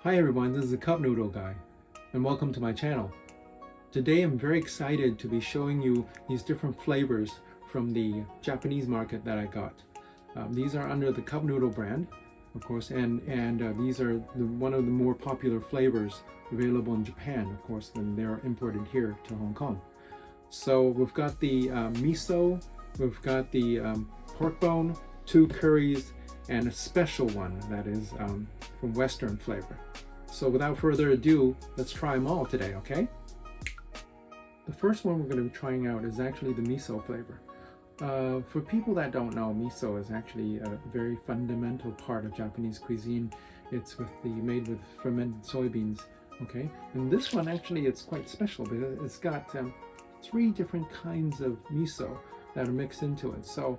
Hi everyone, this is the Cup Noodle guy, and welcome to my channel. Today I'm very excited to be showing you these different flavors from the Japanese market that I got. These are under the Cup Noodle brand, of course, and these are one of the more popular flavors available in Japan, of course, and they're imported here to Hong Kong. So we've got the miso, we've got the pork bone, 2 curries, and a special one that is from Western flavor. So without further ado, let's try them all today, okay? The first one we're going to be trying out is actually the miso flavor. For people that don't know, miso is actually a very fundamental part of Japanese cuisine. It's made with fermented soybeans, okay? And this one actually it's quite special because it's got 3 different kinds of miso that are mixed into it. So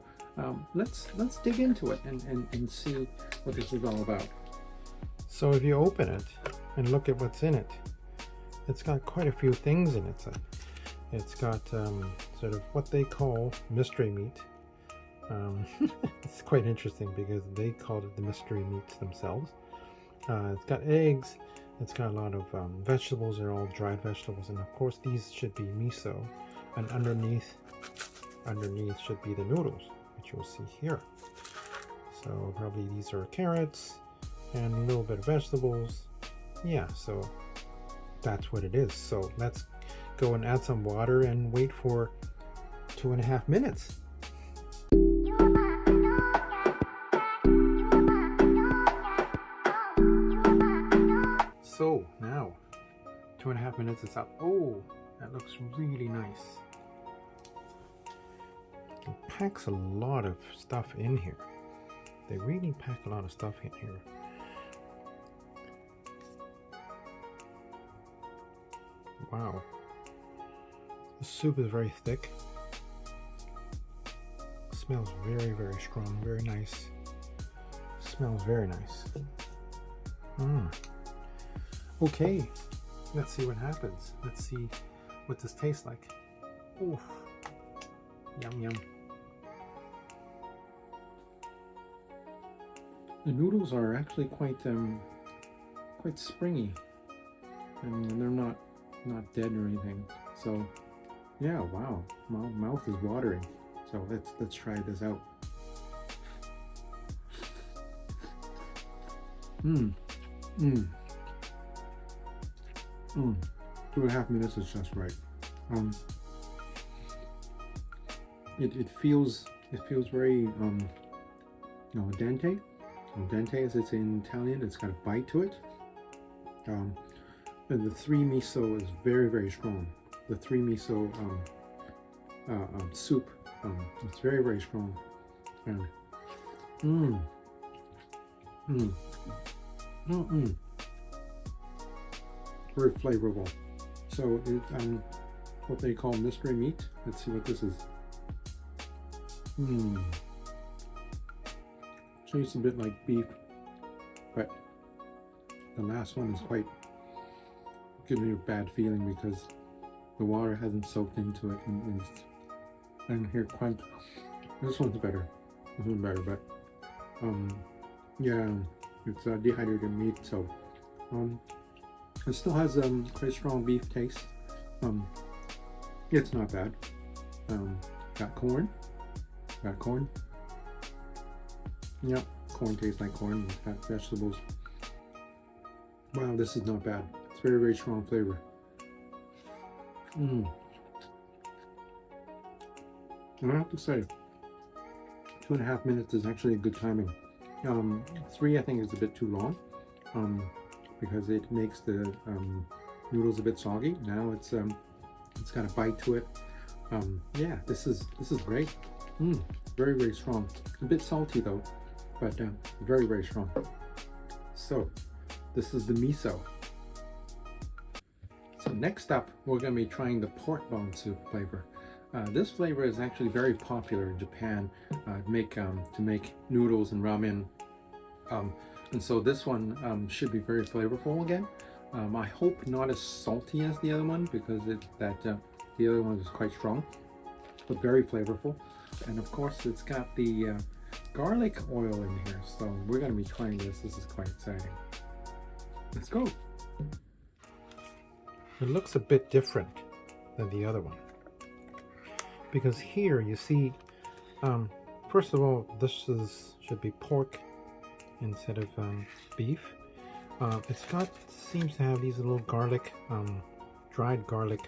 let's dig into it and see what this is all about. So if you open it and look at what's in it, it's got quite a few things in it. So it's got sort of what they call mystery meat. It's quite interesting because they called it the mystery meats themselves. It's got eggs, it's got a lot of vegetables, they're all dried vegetables, and of course these should be miso, and underneath should be the noodles, which you'll see here. So probably these are carrots and a little bit of vegetables. Yeah, so that's what it is. So let's go and add some water and wait for 2.5 minutes. So now 2.5 minutes is up. Oh, that looks really nice. It packs a lot of stuff in here. They really pack a lot of stuff in here. Wow. The soup is very thick. Smells very, very strong, very nice. Smells very nice. Okay, let's see what happens. Let's see what this tastes like. Ooh. Yum yum. The noodles are actually quite springy, and they're not dead or anything. So yeah, wow, my mouth is watering. So let's try this out. 2.5 minutes is just right. It feels very al dente. Al dente, as it's in Italian, it's got a bite to it. And the 3 miso is very, very strong. The 3 miso soup, it's very, very strong. And very flavorful. So it what they call mystery meat. Let's see what this is. Tastes a bit like beef, but the last one is quite giving me a bad feeling because the water hasn't soaked into it, and I don't hear quite. This one's better. This one's better, but yeah, it's dehydrated meat, so it still has quite strong beef taste. It's not bad. Got corn. Yep, corn tastes like corn. It's got vegetables. Wow, this is not bad. It's very, very strong flavor. And I have to say, 2.5 minutes is actually a good timing. 3 I think is a bit too long, because it makes the noodles a bit soggy. Now it's got a bite to it. Yeah, this is great. Very, very strong. A bit salty though, but very, very strong. So this is the miso. So next up, we're going to be trying the pork bone soup flavor. This flavor is actually very popular in Japan to make noodles and ramen. And so this one should be very flavorful again. I hope not as salty as the other one because the other one is quite strong, but very flavorful. And of course, it's got the garlic oil in here. So we're going to be trying this. This is quite exciting. Let's go. It looks a bit different than the other one, because here you see, first of all, this should be pork instead of beef. It's got, seems to have these little garlic, dried garlic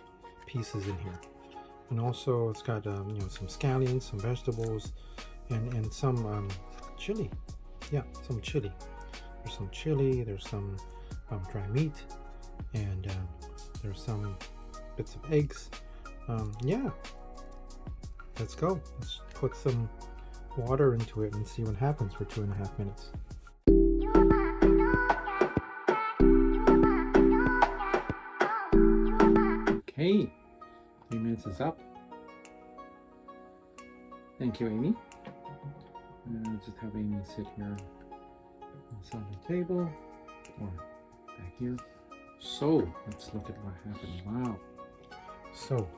pieces in here, and also it's got you know, some scallions, some vegetables, and some chili. Yeah, some chili. There's some chili. There's some dry meat, and there's some bits of eggs. Yeah, let's go. Let's put some water into it and see what happens for 2.5 minutes. Okay, 3 minutes is up. Thank you, Amy. And just have Amy sit here inside the table or back here. So let's look at what happened. Wow. So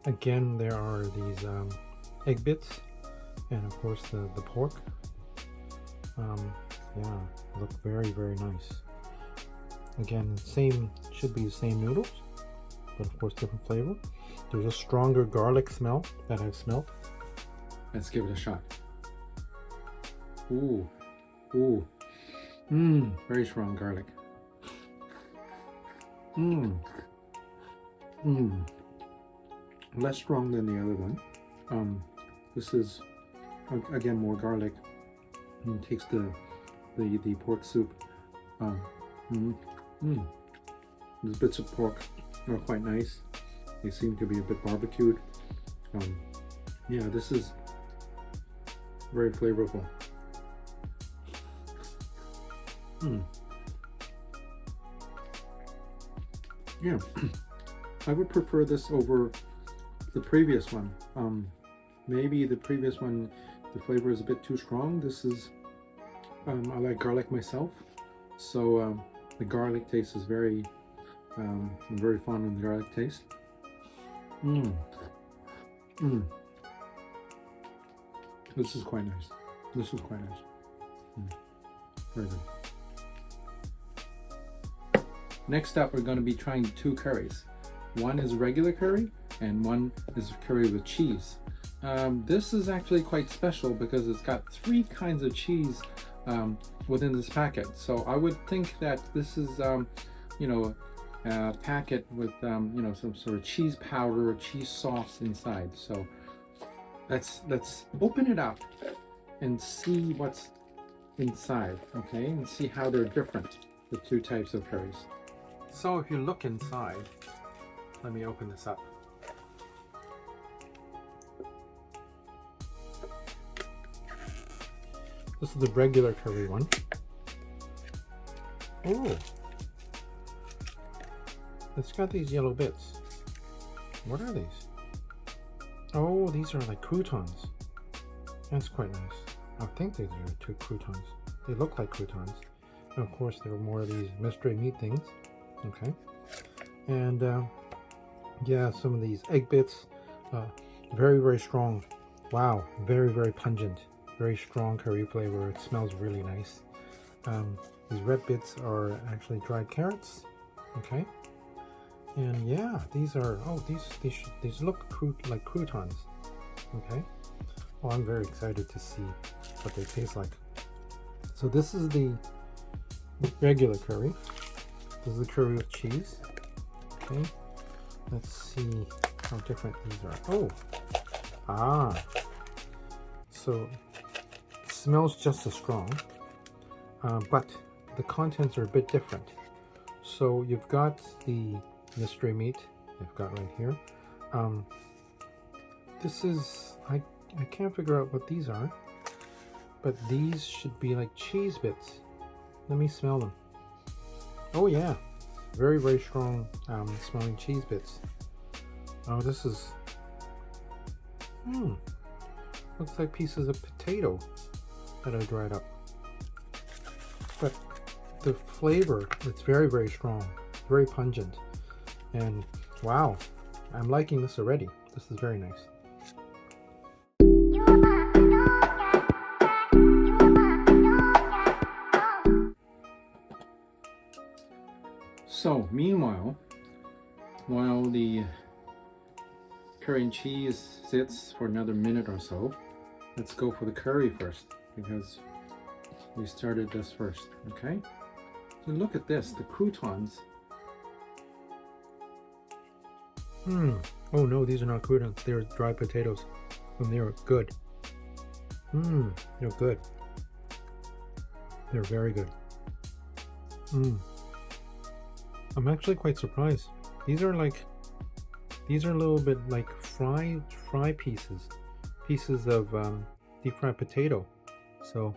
again, there are these egg bits, and of course the pork. Yeah, look very, very nice. Again, same, should be the same noodles, but of course different flavor. There's a stronger garlic smell that I've smelled. Let's give it a shot. Ooh, ooh, very strong garlic. Less strong than the other one. This is again more garlic. It takes the pork soup. These bits of pork are quite nice. They seem to be a bit barbecued. Yeah, this is very flavorful. Yeah, I would prefer this over the previous one. Maybe the previous one, the flavor is a bit too strong. This is, I like garlic myself, so the garlic taste is very, I'm very fond of the garlic taste. This is quite nice. This is quite nice. Very good. Next up, we're going to be trying 2 curries. One is regular curry, and one is curry with cheese. This is actually quite special because it's got 3 kinds of cheese within this packet. So I would think that this is, you know, a packet with, you know, some sort of cheese powder or cheese sauce inside. So let's open it up and see what's inside, okay, and see how they're different, the 2 types of curries. So if you look inside, let me open this up. This is the regular curry one. Oh, it's got these yellow bits. What are these? Oh, these are like croutons. That's quite nice. I think these are 2 croutons. They look like croutons. And of course, there are more of these mystery meat things. Okay. And yeah, some of these egg bits, very, very strong. Wow, very, very pungent. Very strong curry flavor. It smells really nice. These red bits are actually dried carrots. Okay. And yeah, these are, oh, these look like croutons. Okay. Oh, I'm very excited to see what they taste like. So this is the regular curry. This is the curry with cheese. Okay. Let's see how different these are. Oh. So it smells just as strong, but the contents are a bit different. So you've got the mystery meat I've got right here. This is, I can't figure out what these are, but these should be like cheese bits. Let me smell them. Oh yeah, very, very strong smelling cheese bits. Oh, this is, looks like pieces of potato that are dried up. But the flavor, it's very, very strong, very pungent. And wow, I'm liking this already. This is very nice. Meanwhile, while the curry and cheese sits for another minute or so, let's go for the curry first, because we started this first. Okay, so look at this, the croutons. Oh no, these are not croutons, they're dried potatoes, and they're good. They're good. They're very good. I'm actually quite surprised. These are a little bit like fry pieces of deep fried potato. So,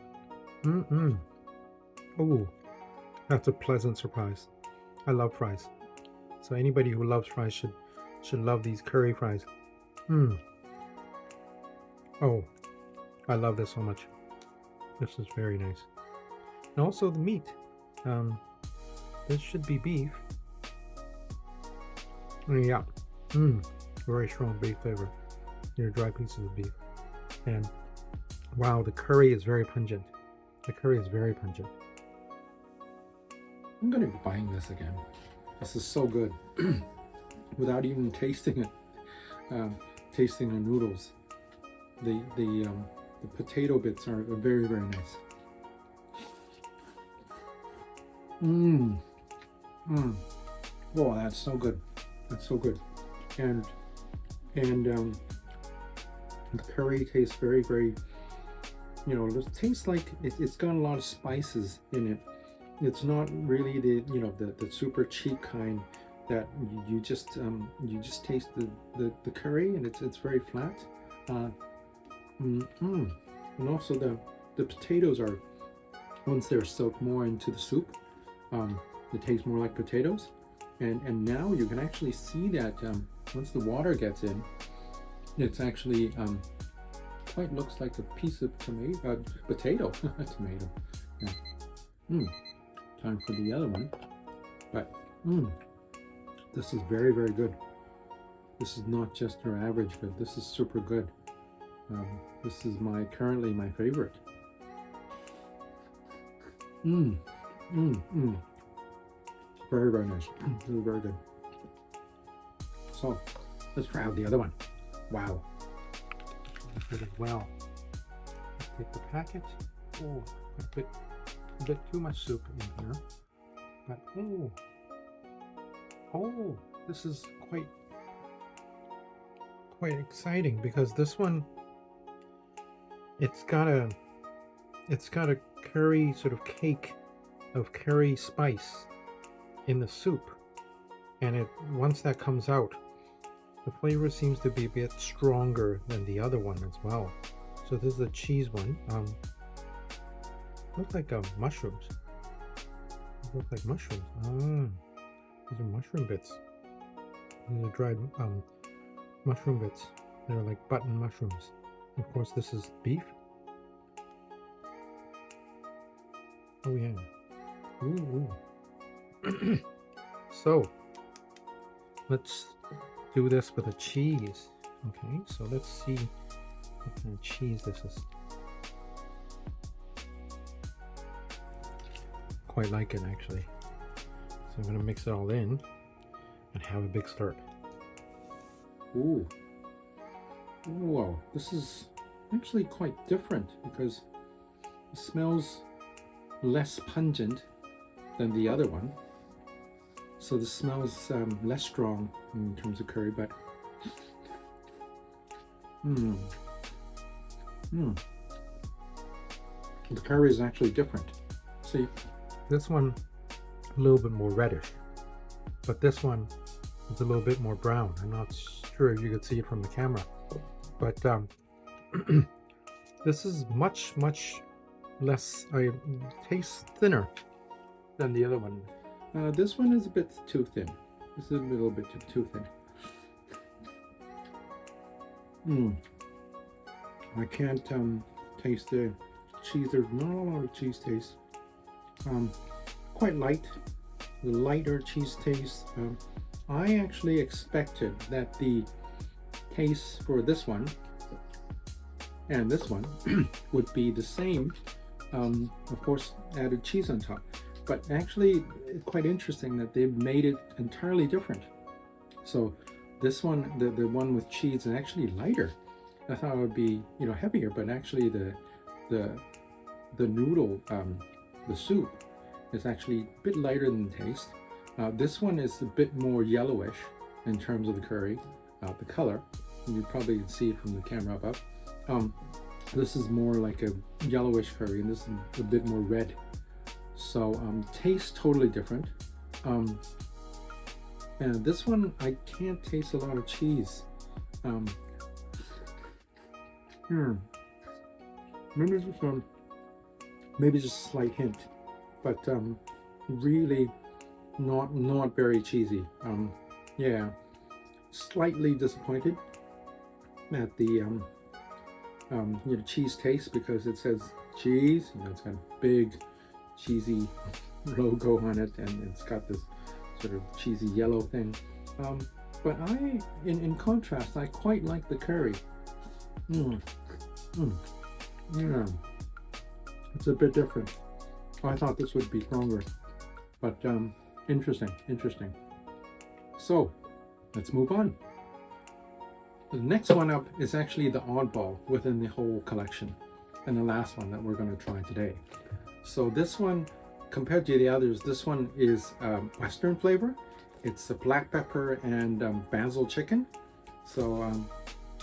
oh, that's a pleasant surprise. I love fries. So anybody who loves fries should love these curry fries. Oh, I love this so much. This is very nice. And also the meat. This should be beef. Yeah. Very strong beef flavor. They're dry pieces of beef. And wow, the curry is very pungent. The curry is very pungent. I'm gonna be buying this again. This is so good. Without even tasting it, tasting the noodles. The potato bits are very, very nice. Oh, that's so good. That's so good. And the curry tastes very, very, it tastes like it's got a lot of spices in it. It's not really the super cheap kind that you just taste the curry, and it's very flat. And also the potatoes are, once they're soaked more into the soup, it tastes more like potatoes. And now you can actually see that once the water gets in, it's actually quite looks like a piece of potato. Tomato. Yeah. Time for the other one. But this is very, very good. This is not just your average good. This is super good. This is currently my favorite. Very, very nice. This is very good. So let's try out the other one. Wow. Good as well. Let's take the packet. Oh, a bit too much soup in here. But oh, this is quite exciting, because this one, it's got a curry sort of cake of curry spice in the soup, and once that comes out, the flavor seems to be a bit stronger than the other one as well. So this is a cheese one. Looks like mushrooms. Looks like mushrooms. These are mushroom bits. These are dried mushroom bits. They're like button mushrooms. Of course, this is beef. Oh yeah. Ooh. So let's do this with a cheese. Okay, so let's see what kind of cheese this is. Quite like it, actually. So I'm going to mix it all in and have a big slurp. Ooh. Whoa, this is actually quite different, because it smells less pungent than the other one. So the smell is less strong in terms of curry, but the curry is actually different. See, this one a little bit more reddish, but this one is a little bit more brown. I'm not sure if you could see it from the camera, but this is much less, tastes thinner than the other one. This one is a bit too thin. This is a little bit too thin. I can't taste the cheese. There's not a lot of cheese taste. Quite light, the lighter cheese taste. I actually expected that the taste for this one and this one would be the same. Of course, added cheese on top. but actually it's quite interesting that they've made it entirely different. So this one, the one with cheese, is actually lighter. I thought it would be, you know, heavier, but actually the noodle, the soup, is actually a bit lighter in taste. This one is a bit more yellowish in terms of the curry, the color. You probably can see it from the camera up. This is more like a yellowish curry, and this is a bit more red. So taste totally different. And this one, I can't taste a lot of cheese. Maybe just a slight hint, but really not very cheesy. Yeah, slightly disappointed at the you know, cheese taste, because it says cheese. You know, it's got a big cheesy logo on it, and it's got this sort of cheesy yellow thing. But in contrast, I quite like the curry. Yeah, it's a bit different. I thought this would be stronger, but interesting. So let's move on. The next one up is actually the oddball within the whole collection, and the last one that we're going to try today. So this one, compared to the others, this one is Western flavor. It's a black pepper and basil chicken. So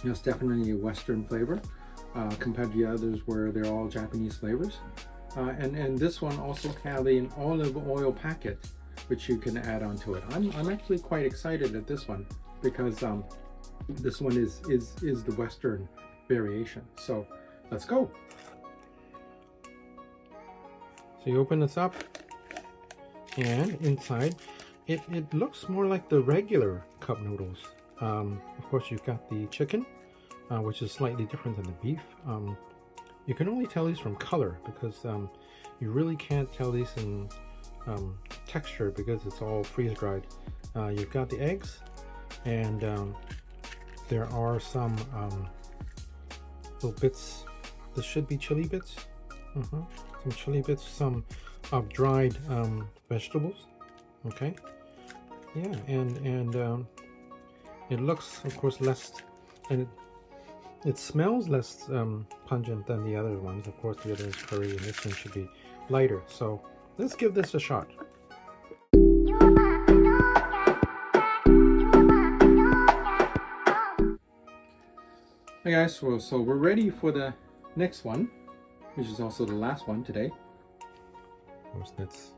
it's definitely a Western flavor compared to the others where they're all Japanese flavors. And this one also has an olive oil packet, which you can add onto it. I'm actually quite excited at this one, because this one is the Western variation. So let's go. So you open this up, and inside it looks more like the regular cup noodles. Of course, you've got the chicken, which is slightly different than the beef. You can only tell these from color, because you really can't tell these in texture, because it's all freeze-dried. You've got the eggs, and there are some little bits. This should be chili bits. Some chili bits, some dried vegetables. Okay, yeah, and it looks, of course, less, and it smells less pungent than the other ones. Of course, the other is curry, and this one should be lighter. So let's give this a shot. Hey guys, so we're ready for the next one, which is also the last one today. Of course, let's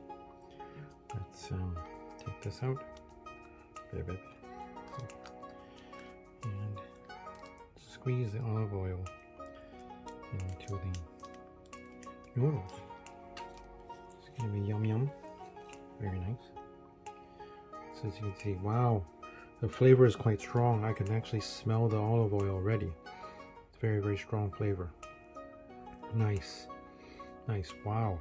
take this out, baby, and squeeze the olive oil into the noodles. It's gonna be yum yum, very nice. So as you can see, wow, the flavor is quite strong. I can actually smell the olive oil already. It's very strong flavor. Nice, wow.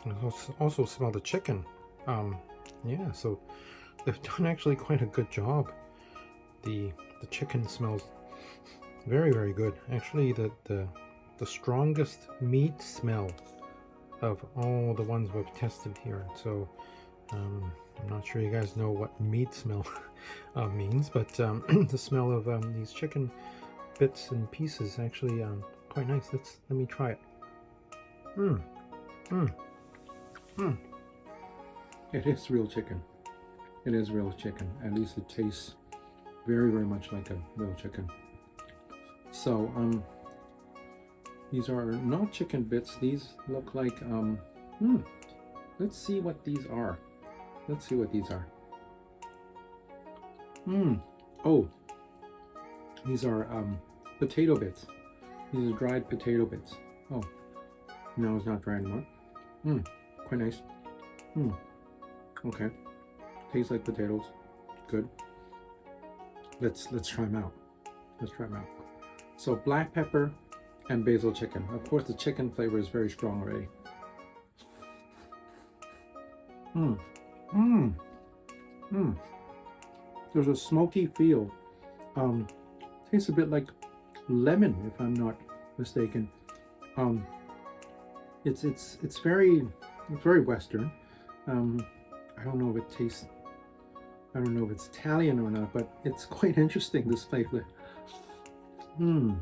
I also smell the chicken. Yeah, so they've done actually quite a good job. The chicken smells very good. Actually, the strongest meat smell of all the ones we've tested here. So I'm not sure you guys know what meat smell means, but the smell of these chicken bits and pieces actually quite nice. Let me try it. It is real chicken. It is real chicken. At least it tastes very much like a real chicken. So these are not chicken bits. These look like let's see what these are. Oh, these are potato bits. These are dried potato bits. Oh, no, it's not dry anymore. Quite nice. Okay, tastes like potatoes. Good. Let's try them out. So black pepper and basil chicken. Of course, the chicken flavor is very strong already. There's a smoky feel. Tastes a bit like lemon, if I'm not mistaken. It's very Western. I don't know if it tastes, I don't know if it's Italian or not, but it's quite interesting, this flavor. Yeah.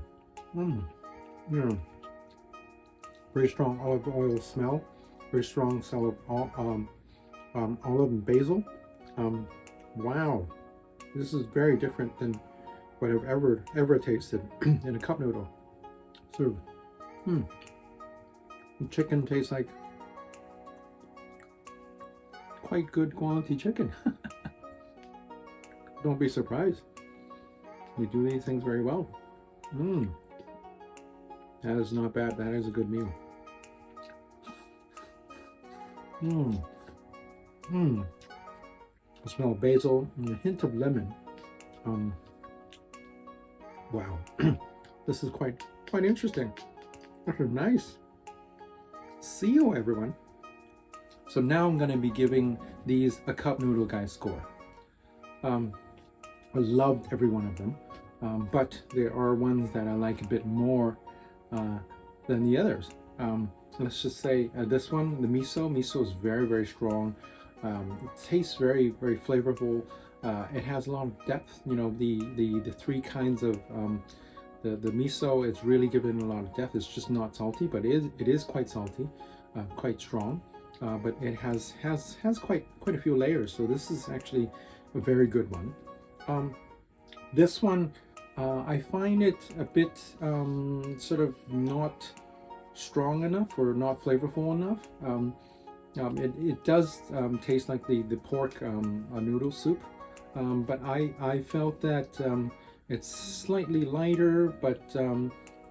Very strong olive oil smell, very strong smell of olive and basil. Wow, this is very different than what I've ever tasted in a cup noodle. Sort of, the chicken tastes like quite good quality chicken. Don't be surprised. You do these things very well. That is not bad. That is a good meal. I smell basil and a hint of lemon. Wow, this is quite interesting. This is nice. See you, everyone. So now I'm going to be giving these a cup noodle guy score. I loved every one of them, but there are ones that I like a bit more than the others. Let's just say this one, the miso is very strong. It tastes very flavorful. It has a lot of depth. You know, the three kinds of the miso is really given a lot of depth. It's just not salty, but it is quite salty, quite strong. But it has quite a few layers. So this is actually a very good one. This one, I find it a bit sort of not strong enough or not flavorful enough. It does taste like the pork noodle soup, but I felt that it's slightly lighter, but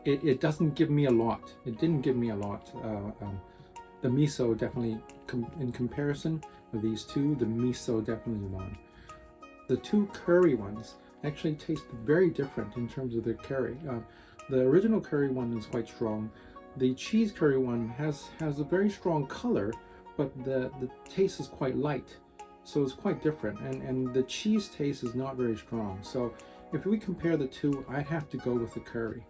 it doesn't give me a lot. It didn't give me a lot. The miso definitely, in comparison of these two, the miso definitely won. The two curry ones actually taste very different in terms of the curry. The original curry one is quite strong. The cheese curry one has a very strong color, but the taste is quite light, so it's quite different. And the cheese taste is not very strong. So if we compare the two, I'd have to go with the curry.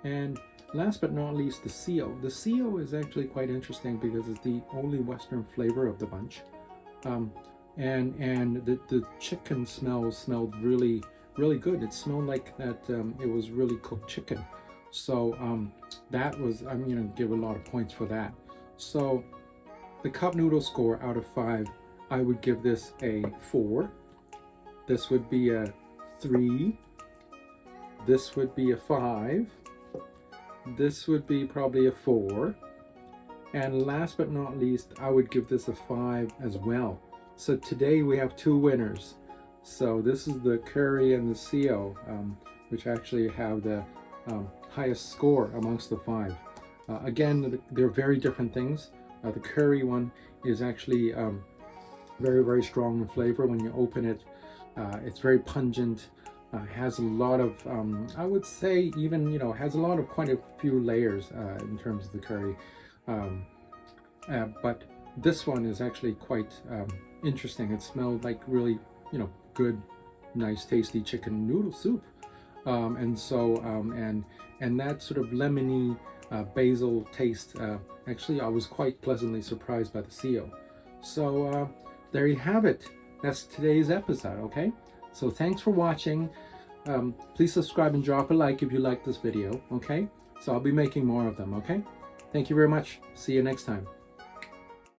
And last but not least, the seal. The seal is actually quite interesting because it's the only Western flavor of the bunch. And the chicken smelled really good. It smelled like that it was really cooked chicken. So that was, I'm gonna give a lot of points for that. So the cup noodle score out of 5, I would give this a 4. This would be a 3. This would be a 5. This would be probably a 4. And last but not least, I would give this a 5 as well. So today we have 2 winners. So this is the curry and the seal, which actually have the highest score amongst the 5. Again, they're very different things. The curry one is actually very strong in flavor. When you open it, it's very pungent. Has a lot of, I would say, even, you know, has a lot of quite a few layers in terms of the curry. But this one is actually quite interesting. It smelled like really, you know, good, nice, tasty chicken noodle soup. And so, and that sort of lemony basil taste, actually I was quite pleasantly surprised by the seal. So there you have it. That's today's episode, okay? So thanks for watching. Please subscribe and drop a like if you like this video, okay? So I'll be making more of them, okay? Thank you very much. See you next time.